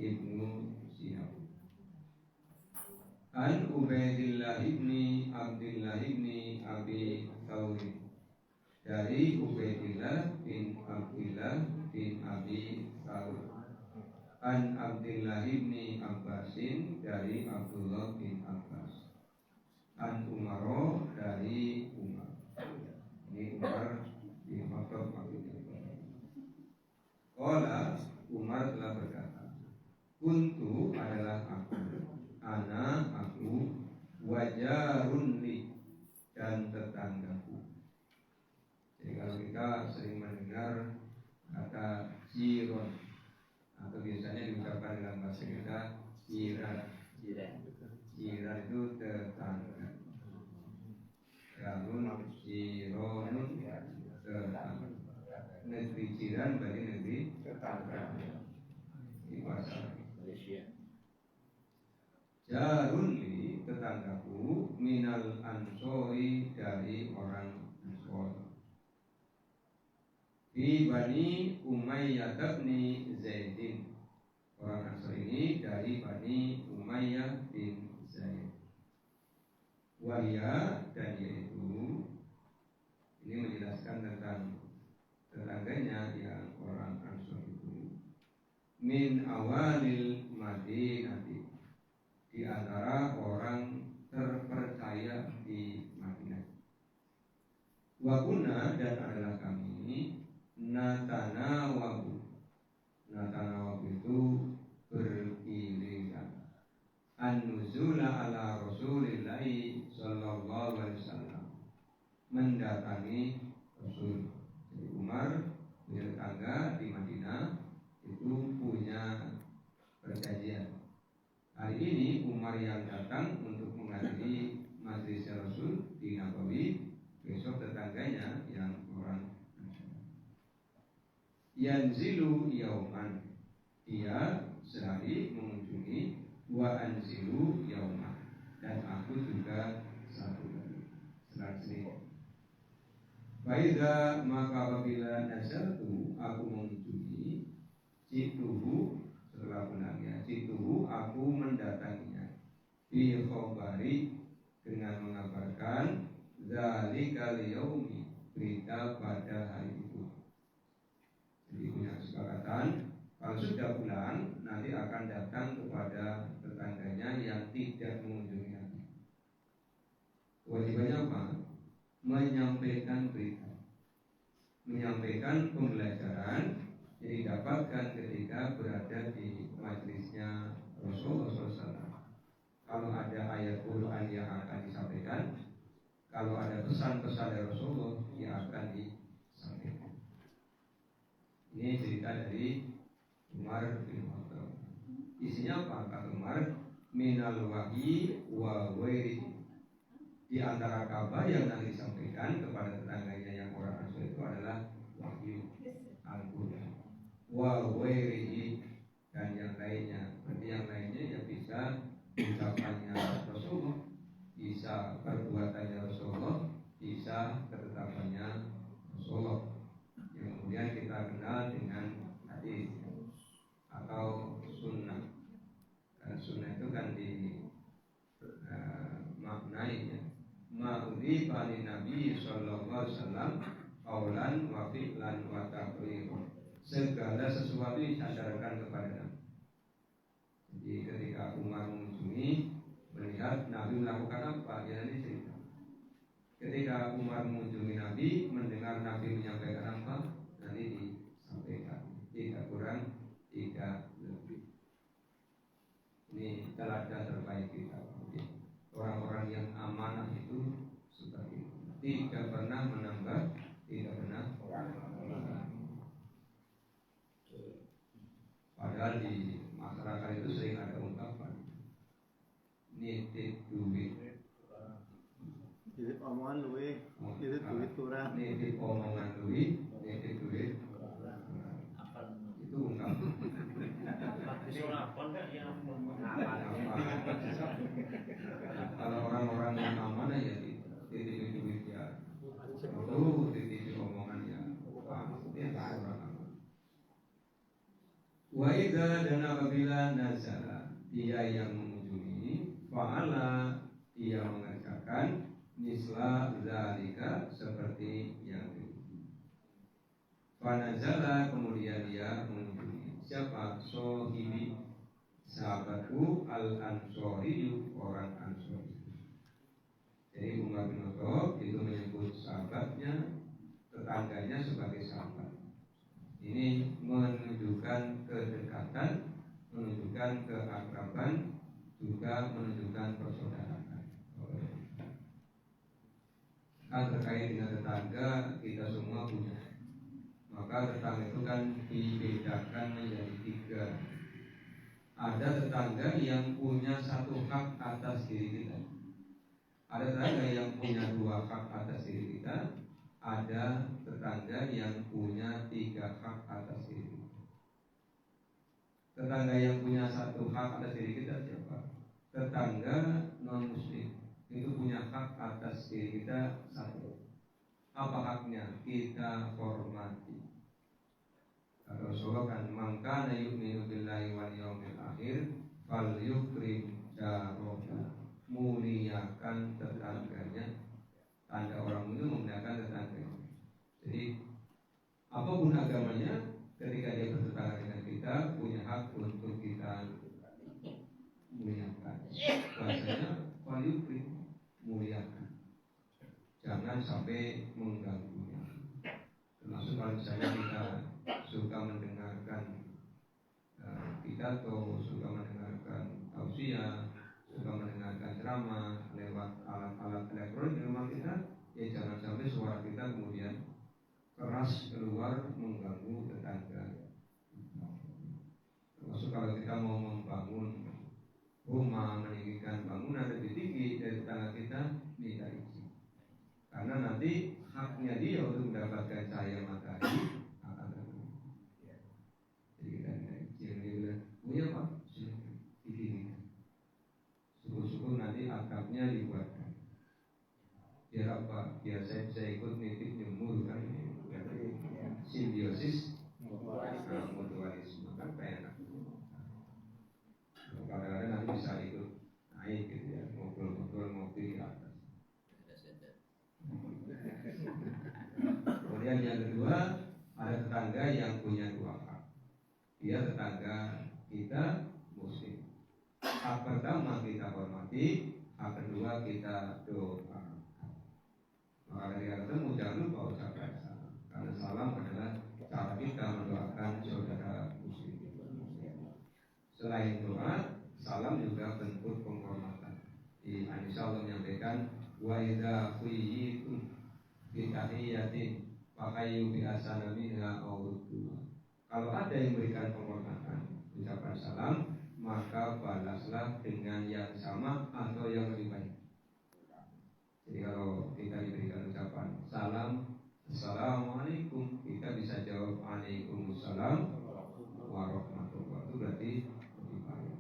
ibnu Syihab. An Ubaidillah ibni Abdillah ibni Abi Thawri, dari Ubaidillah bin Abdillah bin Abi Thawri. An Abdillah ibni Abbasin, dari Abdullah bin Abbas. An Umaro, dari Umar. Ini Umar bin Khattab maksudnya. Qala, Umar telah berkata, kuntu adalah aku, ana aku, wajarun li, dan tetanggaku. Jadi kalau kita sering mendengar kata jiron, atau biasanya diucapkan dalam bahasa kita jiran. Jiran itu tetangga. Jarun, jironun, tetangga. Negeri jiran berarti negeri tetangga. Di bahasa Malaysia. Jarun li, tetanggaku, minal ansori, dari orang Ansor. Di Bani Umayyah bin Zaidin, orang Ansor ini dari Bani Umayyah bin Zaid. Wahya, dan yaitu, ini menjelaskan tentang tetangganya yang orang Ansor itu, min awalil Madinati, di antara orang terpercaya di Madinah. Wa kunna, dan adalah kami, natanawabu itu bergiliran, an-nuzula ala Rasulillahi sallallahu alaihi wasallam, mendatangi Rasul. Jadi Umar punya tetangga di Madinah itu punya perjanjian. Hari ini Umar yang datang untuk menghadiri majelis Rasul di Nabawi, besok tetangganya yang orang yanzilu yauman, dia sehari mengunjungi, wa anzilu yauman, dan aku juga satu hari selang-seling. Faiza, maka apabila nazartu, aku mengunjungi, jituhu, setelah pulangnya, jituhu, aku mendatanginya, bi khobari, dengan mengabarkan zalikal yaumi, berita pada hari itu. Jadi punya kesepakatan, kalau sudah pulang nanti akan datang kepada tetangganya yang tidak mengunjungi Nabi. Kewajibannya apa? Menyampaikan berita, menyampaikan pembelajaran yang didapatkan ketika berada di majelisnya Rasulullah SAW. Kalau ada ayat Quran yang akan disampaikan, kalau ada pesan-pesan dari Rasulullah yang akan disampaikan. Ini cerita dari Umar bin Khattab. Isinya apa? Kata Umar, minal wahyi wa wairi, di antara kabar yang nanti disampaikan kepada tetangganya yang orang Ansor itu adalah wahyu Al-Quran, wa wairi, dan yang lainnya. Berarti yang lainnya yang bisa ucapannya Rasulullah, bisa perbuatannya Rasulullah, bisa ketetapannya Rasulullah, yang kemudian kita kenal dengan hadis atau sunnah. Karena sunnah itu kan di maknanya ma'udhi bani Nabi sallallahu alaihi wasallam qaulan wa fi'lan wa taqrirun, segala sesuatu disandarkan kepada Nabi. Jadi ketika Umar mengunjungi, melihat Nabi melakukan apa, ya nanti cerita. Ketika Umar mengunjungi Nabi, mendengar Nabi menyampaikan apa, nanti disampaikan, tidak kurang, tidak lebih. Ini teladan terbaik kita. Orang-orang yang amanah itu seperti itu, tidak pernah menambah, tidak pernah menambah. Padahal di masyarakat itu sering ada ungkapan nitip duit, nitip omongan luwe, nitip duit kurang, nitip omongan luwe, nitip duit. Itu ungkapan. Kalau orang-orang yang amanah ya titip duit ya, itu titip omongan ya, dia orang amanah. Wa idza dan apabila nazala dia yang mengunjungi, fa'ala dia mengerjakan misla zalika seperti yang itu. Fanazala kemudian dia mengunjungi siapa? Sohibi sahabatku al-ansori orang ansori. Jadi Umar bin Khattab itu menyebut sahabatnya tetangganya sebagai sahabat. Ini menunjukkan kedekatan, menunjukkan keakraban, juga menunjukkan persaudaraan. Kan terkait dengan tetangga kita semua punya. Maka tetangga itu kan dibedakan menjadi 3. Ada tetangga yang punya 1 hak atas diri kita. Ada tetangga yang punya 2 hak atas diri kita. Ada tetangga yang punya 3 hak atas diri kita. Tetangga yang punya 1 hak atas diri kita siapa? Tetangga non muslim itu punya hak atas diri kita 1. Apa haknya? Kita hormati. Kata Rasulullah kan, "Man kana yu'minu billahi wal yawmil akhir falyukrim jarahu." Muliakan tetangganya. Tanda orang itu memuliakan tetangganya. Jadi apapun agamanya, ketika dia bertetangga dengan kita, punya hak untuk kita muliakan. Bahasanya falyukrim, muliakan. Jangan sampai mengganggunya. Termasuk kalau misalnya kita suka mendengarkan pidato, suka mendengarkan tausiah, suka mendengarkan ceramah lewat alat-alat elektronik di rumah kita, ya jangan sampai suara kita kemudian keras keluar mengganggu tetangga. Termasuk kalau kita mau membangun rumah, meninggikan bangunan lebih tinggi dari tetangga kita, minta izin. Karena nanti haknya dia untuk mendapatkan cahaya matahari akan terganggu. Jadi kita minta izin, dia bilang, "Oh iya Pak, izin." Syukur-syukur nanti atapnya dibuatkan. Biar apa? Biar saya ikut nitip nyemur kan. Berarti simbiosis mutualisme kan enak. Kadang-kadang nanti bisa ikut naik gitu ya, ngobrol-ngobrol ngopi di atas. Kemudian yang kedua, ada tetangga yang punya 2 hak. Dia tetangga kita muslim. Hak pertama kita hormati, hak kedua kita doa. Maka ketika ketemu jangan lupa ucapkan salam. Karena salam adalah cara kita mendoakan saudara muslim. Selain doa, salam juga bentuk penghormatan. Di Aisyah Allah menyampaikan, wa idza quyitum bi tahiyyatin faqayyu bi asana minha aw rudduha. Kalau ada yang memberikan penghormatan, ucapan salam, maka balaslah dengan yang sama atau yang lebih baik. Jadi kalau kita diberikan ucapan salam, assalamualaikum, kita bisa jawab waalaikumsalam warahmatullahi. Itu berarti lebih baik.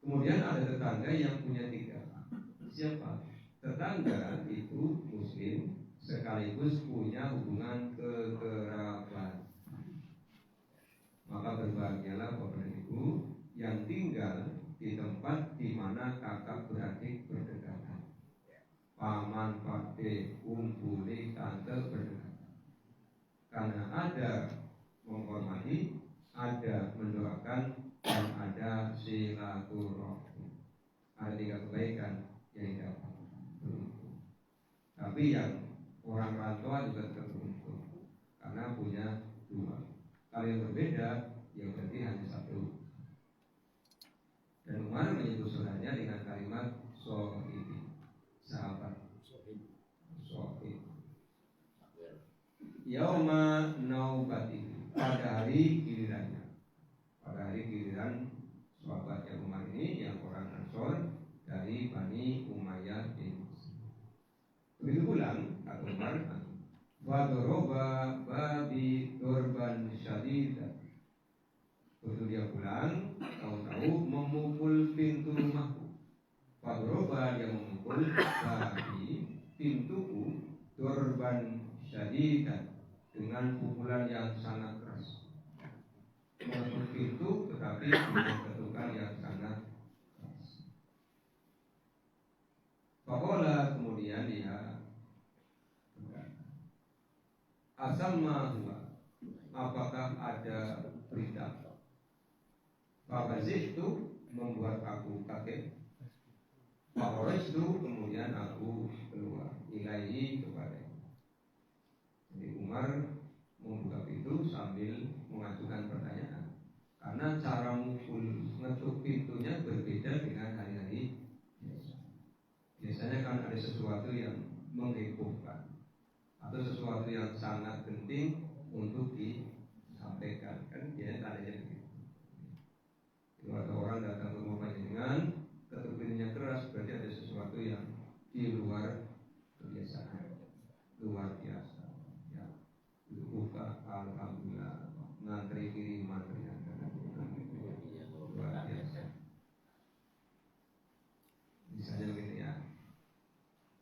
Kemudian ada tetangga yang punya 3 hak. Siapa? Tetangga itu muslim sekaligus punya hubungan kekerabat. Maka berbahagialah Bapak dan Ibu yang tinggal di tempat di mana kakak beradik berdekatan. Paman, pakde, bule, tante berdekatan. Karena ada menghormati, ada mendoakan, dan ada silaturahmi. Ada 3 kebaikan yang didapat. Tapi yang orang rantau juga terberuntung karena punya 2. Kalau yang berbeda, yang berarti hanya 1. Dan Umar menyebut saudaranya dengan kalimat sohibi, sahabat. Sohib. Yauma naubati, pada hari gilirannya. Pada hari giliran sahabatnya Umar ini yang orang Ansor dari Bani Umayyah bin Muslim. Begitu pulang, kata Umar, wadoroba babi dorban syadidah. Begitu dia pulang, tahu-tahu memukul pintu rumahku. Wadoroba, dia memukul babi, pintuku, dorban syadidah, dengan pukulan yang sangat keras. mengetuk pintu tetapi dengan ketukan yang sangat keras. Pakola kemudian dia asal mahua, apakah ada berita? Fabazih itu membuat aku kaget. Fakoraj itu kemudian aku keluar ilahi kepada. Jadi Umar membuka pintu sambil mengajukan pertanyaan. Karena cara ngetuk pintunya berbeda dengan hari-hari biasa. Biasanya kan ada sesuatu yang menghebohkan atau sesuatu yang sangat penting untuk disampaikan. Kan biasanya adanya begitu. Kalau ada orang datang ke rumah panjenengan, ketuk pintunya keras, berarti ada sesuatu yang di luar kebiasaan, luar biasa. Ya, buka alhamdulillah, ngantri kiriman ternyata luar biasa. Misalnya begitu ya.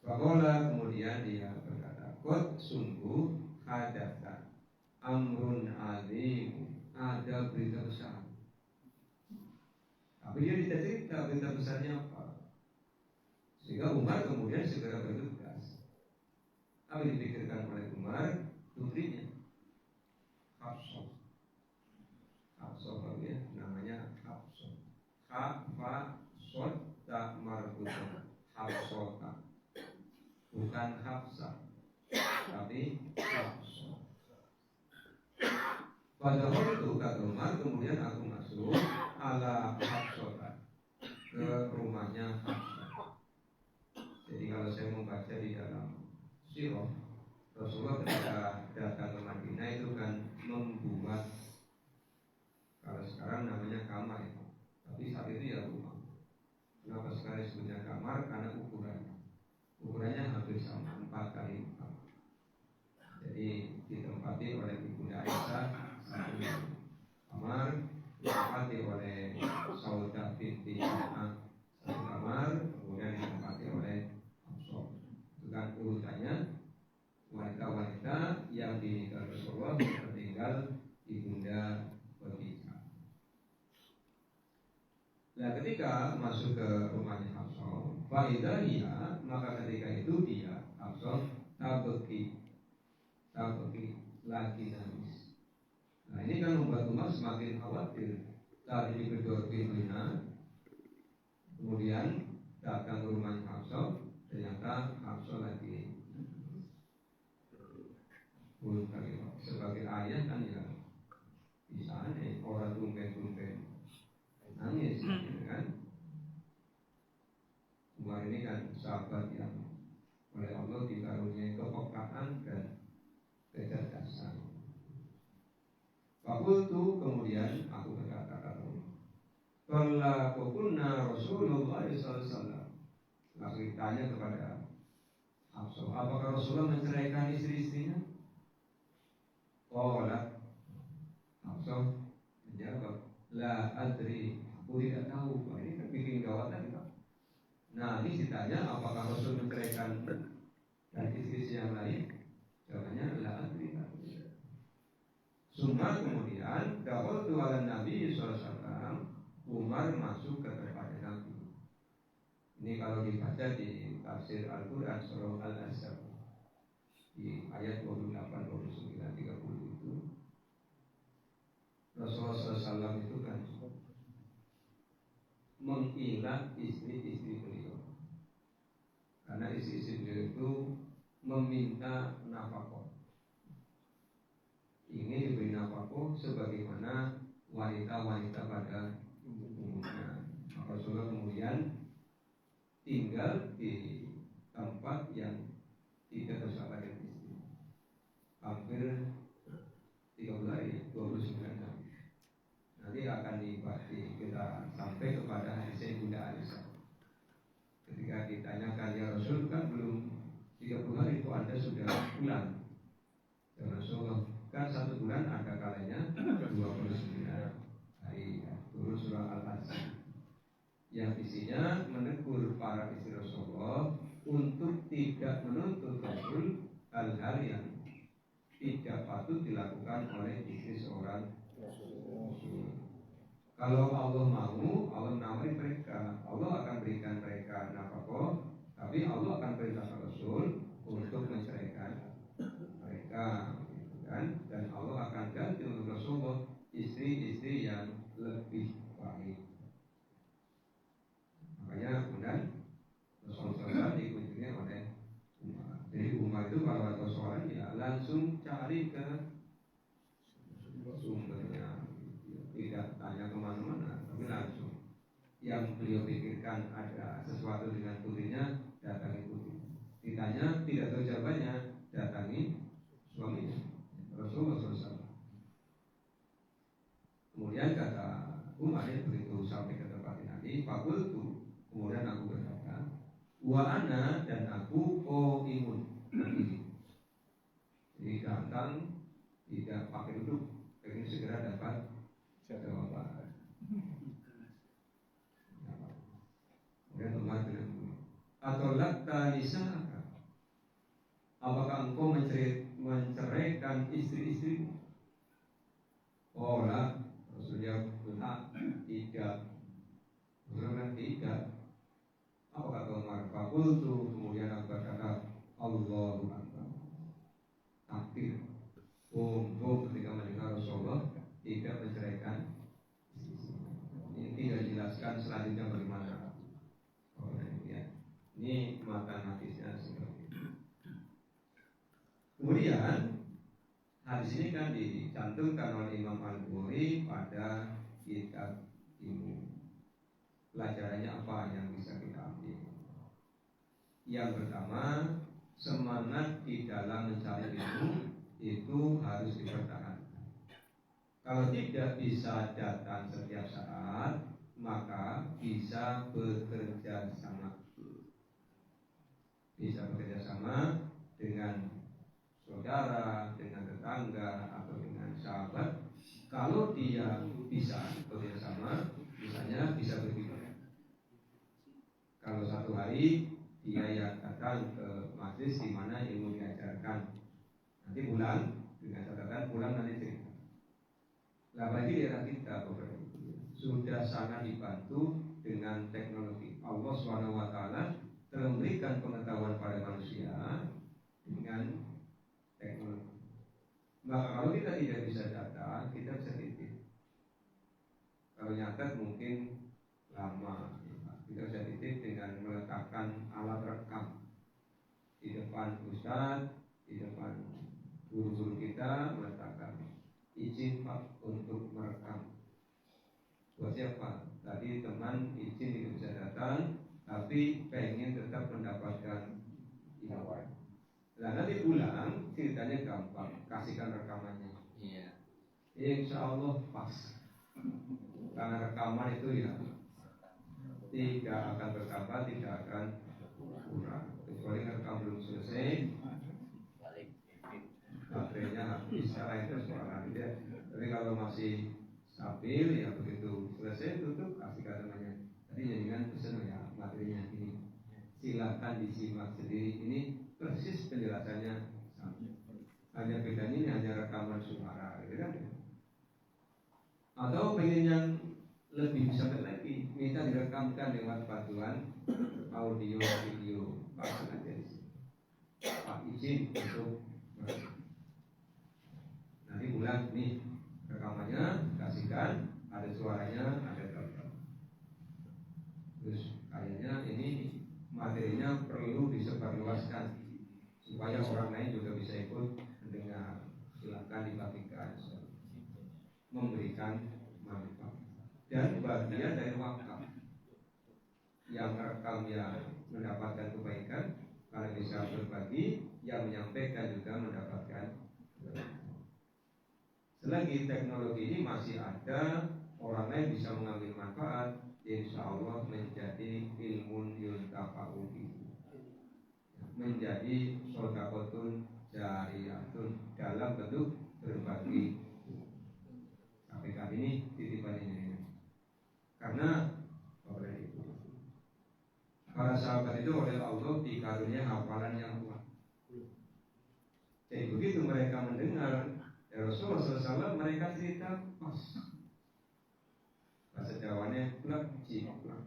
Fakola kemudian dia berkata, kot sungguh hadatha amrun azim, ada berita besar. Tapi dia tidak cerita berita besarnya apa. Sehingga Umar kemudian segera bergegas. Apa yang dipikirkan oleh Umar? Putrinya Hafsah. Hafsah ya, namanya Hafsah. Hafsah tak marbutan. Hafsah. Bukan Hafsah, tapi Hafsah. Pada waktu itu kata Umar, kemudian aku masuk ala Hafsah, ke rumahnya Hafsah. Jadi kalau saya membaca di dalam sirah, Rasulullah ketika datang ke Madinah itu kan membuat, kalau sekarang namanya kamar itu, tapi saat itu ya rumah. Kenapa sekarang disebutnya kamar? Karena ukurannya hampir sama, 4 kali 4. Jadi ditempati oleh Ibunda Aisyah satu kamar, ditempati oleh Saudah binti Asma satu kamar, kemudian ditempati oleh Hafsah. Itu kan urutannya wanita-wanita yang dinikah Rasulullah tertinggal Ibunda Khadijah. Nah ketika masuk ke rumahnya Hafsah, faidahia, maka ketika itu dia Hafsah tabeki lagi nangis. Nah ini kan membuat Umar semakin khawatir. Tadi gedor pintunya, kemudian datang ke rumahnya Hafsah, ternyata Hafsah lagi sebagai ayah kan ya bisa nih orang tumpen nangis kan. Umar ini kan sahabat yang oleh Allah dikaruniai kepekaan dan kecerdasan. Fakultu kemudian aku berkata, "Qala kunna Rasulullah sallallahu alaihi wasallam." Lalu ditanya kepada Hafsah, apakah Rasulullah menceraikan istri-istrinya? Qala Hafsah menjawab, "La adri, aku tidak tahu." Wah, ini kan bikin gawat kan? Nah, ini ditanya apakah Rasul menceraikan dan istri yang lain? Jawabannya la adri. Summa kemudian dakwatu ala Nabi SAW, Umar masuk ke tempat Nabi. Ini kalau dibaca di tafsir Al-Quran surah Al-Ahzab di ayat 28, 29, 30 itu Rasulullah SAW itu kan mengilah istri-istri beliau, karena istri-istri beliau itu meminta nafkah, ingin diberi nafkah sebagaimana wanita-wanita pada umumnya. Maka Rasulullah kemudian tinggal di tempat yang tidak bersama dengan istri hampir 30 hari, 29 hari. Nanti akan dibahas kita sampai kepada hadis Bunda Aisyah. Ketika ditanyakan, ya Rasul, kan belum 30 hari itu Anda sudah pulang. Ya Rasulullah, kan 1 bulan ada kalanya 29 hari. Turun surah Al-Ahzab yang isinya menegur para istri Rasulullah untuk tidak menuntut Rasul hal-hal yang tidak patut dilakukan oleh istri seorang Rasul. Kalau Allah mau, Allah menawari mereka, Allah akan berikan mereka nafkah, tapi Allah akan perintahkan Rasul untuk menceraikan mereka, gitu kan? Dan Allah akan ganti untuk Rasulullah istri-istri yang lebih baik. Makanya kemudian Rasulullah dikunjungi oleh Umar. Jadi Umar itu kalau ada soalan ya langsung cari ke sumbernya, tidak tanya kemana-mana, tapi langsung yang beliau pikirkan ada sesuatu dengan putrinya, datangi putri. Ditanya tidak tahu jawabannya, datangi suaminya Rasulullah SAW. Kemudian kata Umar begitu sampai ke tempat Nabi, fakultu, kemudian aku berkata, wa ana, dan aku imun. Jadi datang tidak pakai duduk, ingin segera dapat jawaban. Kemudian Umar bilang, atau lakta nisa'aka, apakah engkau menceraikan istri-istrimu? Oh lah, Rasulullah tidak. Rasulullah tidak. Apa kata Umar? Fakultu, kemudian aku berkata, Allahu Akbar. Takbir. Bum ketika mendengar Rasulullah tidak menceraikan. Ini tidak dijelaskan selanjutnya bagaimana. Oh, ya. Ini matan hadisnya seperti itu. Kemudian hadis ini kan dicantumkan oleh Imam Al-Bukhari pada kitab ilmu. Pelajarannya apa yang bisa kita ambil? Yang pertama, semangat di dalam mencari ilmu itu harus dipertahankan. Kalau tidak bisa datang setiap saat, maka bisa bekerja sama. Bisa bekerja sama dengan saudara, dengan tetangga, atau dengan sahabat. Kalau dia bisa bekerja sama, misalnya bisa begitu. Kalau satu hari dia yang datang ke majelis di mana ilmu diajarkan, nanti pulang dengan catatan pulang nanti cerita. Lah bagi daerah kita sudah sangat dibantu dengan teknologi. Allah SWT telah memberikan pengetahuan pada manusia dengan teknologi. Maka kalau kita tidak bisa data, kita bisa titip. Kalau nyatet mungkin lama. Kita bisa titip dengan meletakkan alat rekam di depan ustaz, di depan guru-guru kita, meletakkan izin Pak untuk merekam. Buat siapa? Tadi teman izin tidak bisa datang, tapi pengen tetap mendapatkan ilmu. Nah nanti pulang ceritanya gampang, kasihkan rekamannya. Iya. Insya Allah pas. Karena rekaman itu ya tidak akan bertambah, tidak akan kurang. Kecuali rekam belum selesai, baterainya habis, setelah itu suara dia. Tapi kalau masih stabil ya begitu selesai tutup, kasihkan namanya. Tadi jadikan pesan ya materinya ini. Silakan disimak sendiri, ini persis penjelasannya sama. Hanya bedanya ini hanya rekaman suara, gitu kan? Atau pengen yang lebih bisa lagi, minta direkamkan lewat bantuan audio video, pasang aja di sini. Pak izin untuk nanti bulan nih rekamannya kasihkan, ada suaranya, ada gambar. Terus kayaknya ini materinya perlu disebarluaskan supaya orang lain juga bisa ikut mendengar. Silakan dibagikan, memberikan manfaat. Dan bagian dari wakaf yang merekam yang mendapatkan kebaikan, kalau bisa berbagi, yang menyampaikan juga mendapatkan kebaikan. Selagi teknologi ini masih ada, orang lain bisa mengambil manfaat, insya Allah menjadi ilmun yuntafa'u bihi, menjadi sodaqotun jariyatun dalam bentuk berbagi. Sampai kali ini titipan ini. Karena para sahabat itu oleh Allah dikarunia hafalan yang kuat. Jadi begitu mereka mendengar Rasulullah SAW, mereka cerita pas. hafalannya plak jiplak.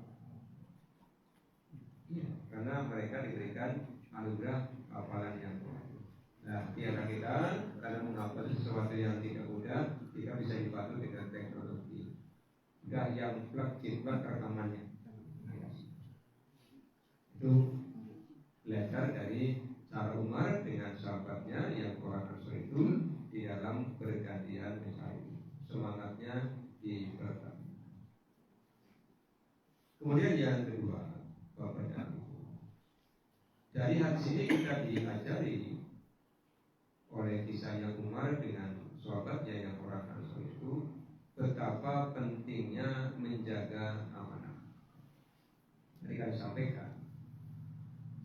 Iya, karena mereka diberikan anugerah hafalan yang kuat. Nah, tiada kita karena menghafal sesuatu yang tidak mudah, kita bisa dibantu dengan teknologi. Sudah yang plak jiplak rekamannya. Itu belajar dari cara Umar dengan sahabatnya yang Quran Rasul itu di dalam pergantian mencari semangatnya dipertahankan. Kemudian yang kedua, Bapak dan Ibu, dari hadis ini kita diajari oleh kisahnya Umar dengan sahabatnya yang Quran Rasul itu betapa pentingnya menjaga amanah. Tadi kami sampaikan,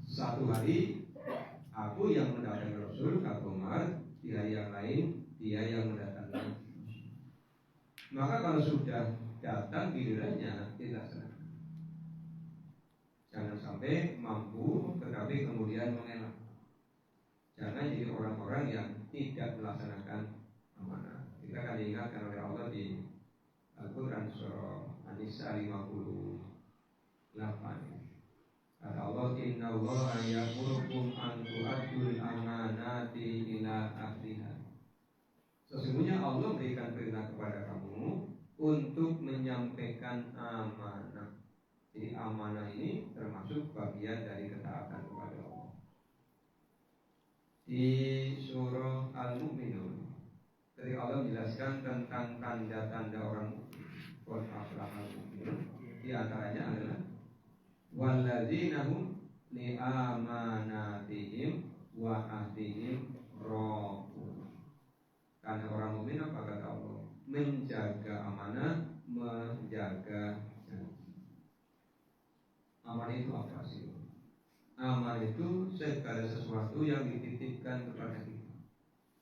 satu hari aku yang mendatangi Rasul, kata Umar, di hari yang lain dia yang mendatangi. Maka kalau sudah datang gilirannya dilaksanakan. Jangan sampai mampu tetapi kemudian mengelak. Jangan jadi orang-orang yang tidak melaksanakan amanah. Kita akan diingatkan oleh Allah di Al-Quran surah An-Nisa 58. Kata Allah, Inna Allah ya'murukum an tu'addul amanati ila ahliha. Sesungguhnya Allah berikan perintah kepada kamu untuk menyampaikan amanah. Jadi amanah ini termasuk bagian dari ketaatan kepada Allah. Di surah Al-Mu'minun, ketika Allah menjelaskan tentang tanda-tanda orang mukmin, qad aflahal mu'minun, di antaranya adalah walladzina hum li amanatihim wa ahdihim ra'un. Karena orang mukmin apa kata Allah? Menjaga amanah, menjaga janji. Amanah itu apa sih? Amanah itu segala sesuatu yang dititipkan kepada kita,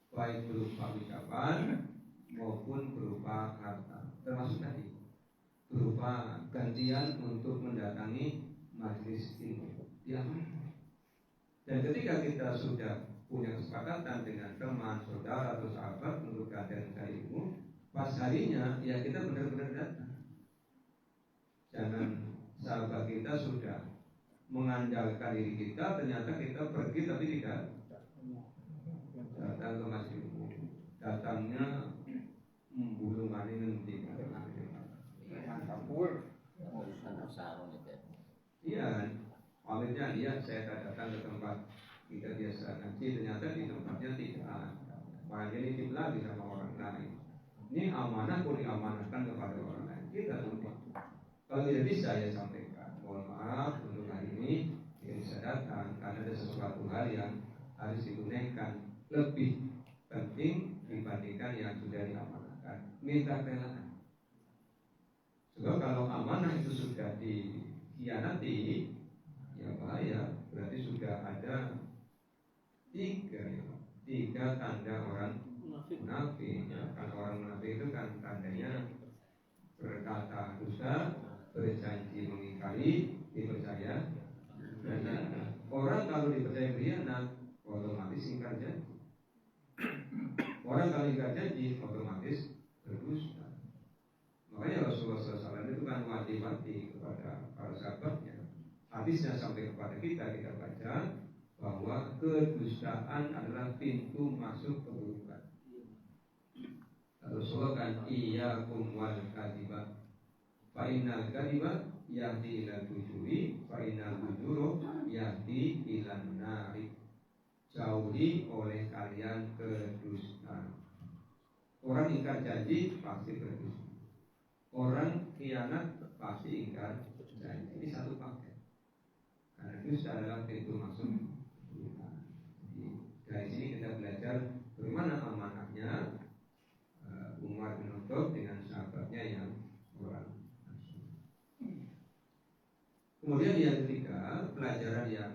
baik berupa ucapan maupun berupa harta. Termasuk tadi berupa gantian untuk mendatangi majelis ilmu. Dan ketika kita sudah punya kesepakatan dengan teman, saudara atau sahabat untuk gantian ilmu, pas harinya ya kita benar-benar datang. Jangan sahabat kita sudah mengandalkan diri kita, ternyata kita pergi tapi tidak datang ke majelis ilmu. Datangnya bulu maning nanti. Iya, akhirnya dia saya datang ke tempat kita biasa ngaji, ternyata di tempatnya tidak ada. Malah jadi tip lagi sama orang lain. Ini amanah kok diamanahkan kepada orang lain. Kita lupa. Kalau tidak bisa ya sampaikan. Mohon maaf untuk hari ini tidak bisa datang karena ada sesuatu hal yang harus ditunaikan lebih penting dibandingkan yang sudah diamanahkan. Minta relaan. Sebab kalau amanah itu sudah dikhianati, ya bahaya. Berarti sudah ada tiga tanda orang munafik. Ya, kan orang munafik itu kan tandanya berkata dusta, berjanji mengingkari, dipercaya. Dan orang kalau dipercaya berkhianat, otomatis ingkar janji. Orang kalau ingkar janji, otomatis berdusta. Makanya Rasulullah SAW itu kan wanti-wanti kepada para sahabatnya. Hadisnya sampai kepada kita baca bahwa kedustaan adalah pintu masuk keburukan. Rasulullah kan iyyakum wal kadhiba. Fa innal kadhiba yahdi ila fujuri, fa innal fujura yahdi ila nari. Jauhi oleh kalian kedustaan. Orang ingkar janji pasti berdusta. Orang khianat pasti ingkar janji. Ini satu paket. Karena dusta adalah pintu masuk. Dari sini kita belajar bagaimana amanahnya Umar bin Khattab dengan sahabatnya yang orang. Kemudian yang ketiga, pelajaran yang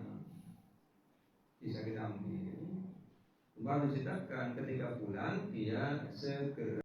bisa kita ambil. Umar menceritakan ketika pulang dia segera